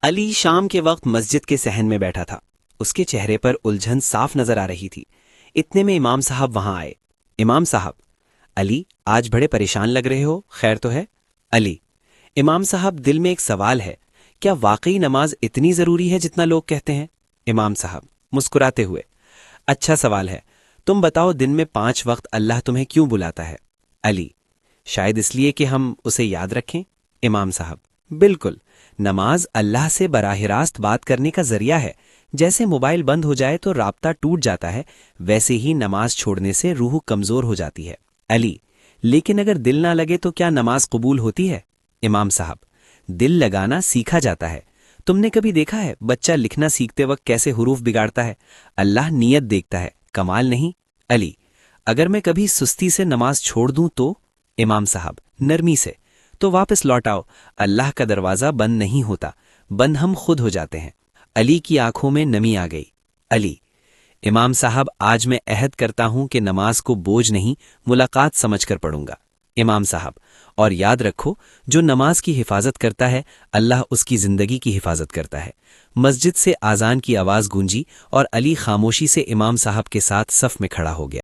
علی شام کے وقت مسجد کے صحن میں بیٹھا تھا۔ اس کے چہرے پر الجھن صاف نظر آ رہی تھی۔ اتنے میں امام صاحب وہاں آئے۔ امام صاحب: علی، آج بڑے پریشان لگ رہے ہو، خیر تو ہے؟ علی: امام صاحب، دل میں ایک سوال ہے، کیا واقعی نماز اتنی ضروری ہے جتنا لوگ کہتے ہیں؟ امام صاحب مسکراتے ہوئے: اچھا سوال ہے، تم بتاؤ دن میں 5 وقت اللہ تمہیں کیوں بلاتا ہے؟ علی: شاید اس لیے کہ ہم اسے یاد رکھیں۔ امام صاحب: بالکل، نماز اللہ سے براہ راست بات کرنے کا ذریعہ ہے۔ جیسے موبائل بند ہو جائے تو رابطہ ٹوٹ جاتا ہے، ویسے ہی نماز چھوڑنے سے روح کمزور ہو جاتی ہے۔ علی: لیکن اگر دل نہ لگے تو کیا نماز قبول ہوتی ہے؟ امام صاحب: دل لگانا سیکھا جاتا ہے۔ تم نے کبھی دیکھا ہے بچہ لکھنا سیکھتے وقت کیسے حروف بگاڑتا ہے؟ اللہ نیت دیکھتا ہے، کمال نہیں۔ علی: اگر میں کبھی سستی سے نماز چھوڑ دوں تو؟ امام صاحب نرمی سے: تو واپس لوٹ آؤ، اللہ کا دروازہ بند نہیں ہوتا، بند ہم خود ہو جاتے ہیں۔ علی کی آنکھوں میں نمی آ گئی۔ علی: امام صاحب، آج میں عہد کرتا ہوں کہ نماز کو بوجھ نہیں، ملاقات سمجھ کر پڑھوں گا۔ امام صاحب: اور یاد رکھو، جو نماز کی حفاظت کرتا ہے اللہ اس کی زندگی کی حفاظت کرتا ہے۔ مسجد سے اذان کی آواز گونجی اور علی خاموشی سے امام صاحب کے ساتھ صف میں کھڑا ہو گیا۔